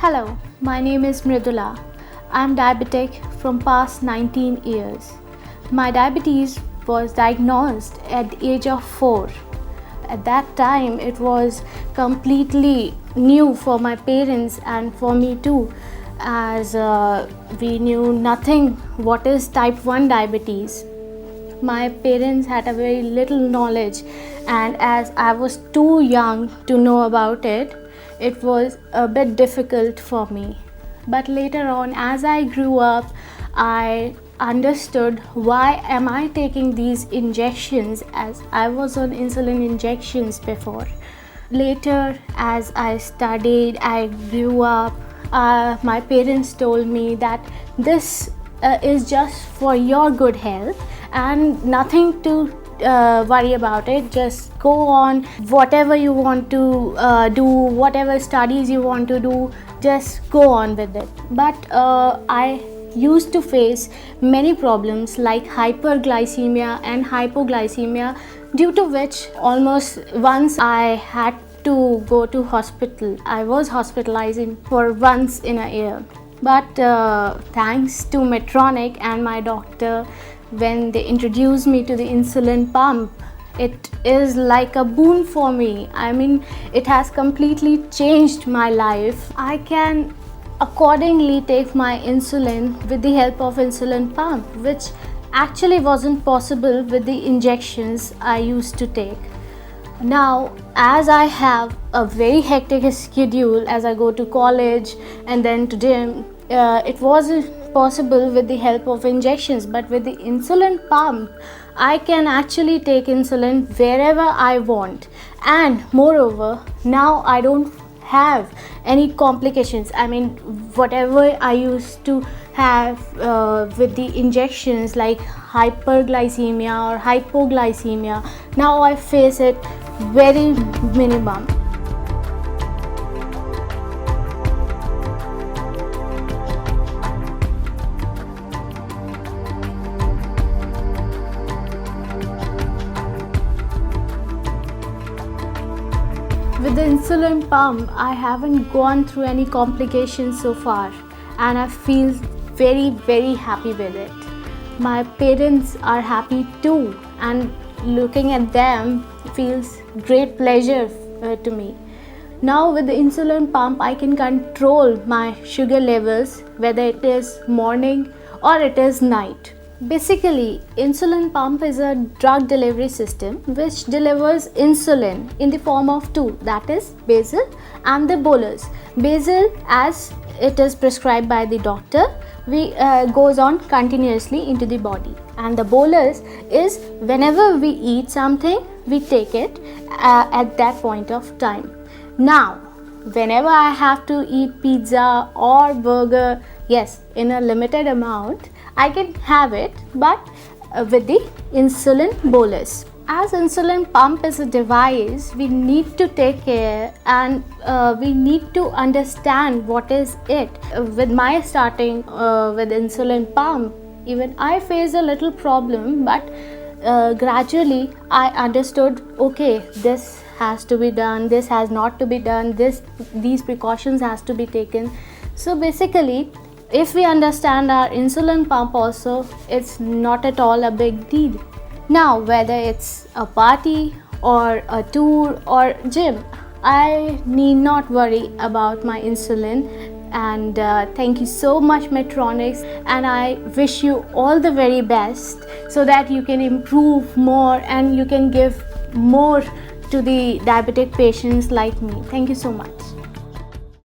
Hello, my name is Mridula. I'm diabetic from past 19 years. My diabetes was diagnosed at the age of 4. At that time, it was completely new for my parents and for me too, as we knew nothing what is type 1 diabetes. My parents had a very little knowledge, and as I was too young to know about it, it was a bit difficult for me. But later on, as I grew up, I understood why am I taking these injections, as I was on insulin injections before. Later, as I studied, I grew up, my parents told me that this is just for your good health and nothing to worry about it. Just go on whatever you want to do, whatever studies you want to do, just go on with it. But I used to face many problems like hyperglycemia and hypoglycemia, due to which almost once I had to go to hospital. I was hospitalized for once in a year. But thanks to Medtronic and my doctor, when they introduced me to the insulin pump, it is like a boon for me. I mean, it has completely changed my life. I can accordingly take my insulin with the help of insulin pump, which actually wasn't possible with the injections I used to take. Now, as I have a very hectic schedule, as I go to college and then to gym, it wasn't possible with the help of injections. But with the insulin pump, I can actually take insulin wherever I want. And moreover, now I don't have any complications. I mean, whatever I used to have with the injections like hyperglycemia or hypoglycemia, now I face it very minimum. With the insulin pump, I haven't gone through any complications so far, and I feel very, very happy with it. My parents are happy too, and looking at them feels great pleasure to me. Now with the insulin pump, I can control my sugar levels, whether it is morning or it is night. Basically, insulin pump is a drug delivery system which delivers insulin in the form of two, that is basal and the bolus. Basal, as it is prescribed by the doctor, goes on continuously into the body, and the bolus is whenever we eat something, we take it at that point of time. Now, whenever I have to eat pizza or burger, yes, in a limited amount, I can have it, but with the insulin bolus. As insulin pump is a device, we need to take care and we need to understand what is it. With my starting with insulin pump, even I faced a little problem, but gradually I understood, okay, this has to be done, this has not to be done, these precautions has to be taken. So basically, if we understand our insulin pump also, it's not at all a big deal. Now, whether it's a party or a tour or gym, I need not worry about my insulin. And thank you so much, Medtronic, and I wish you all the very best so that you can improve more and you can give more to the diabetic patients like me. Thank you so much.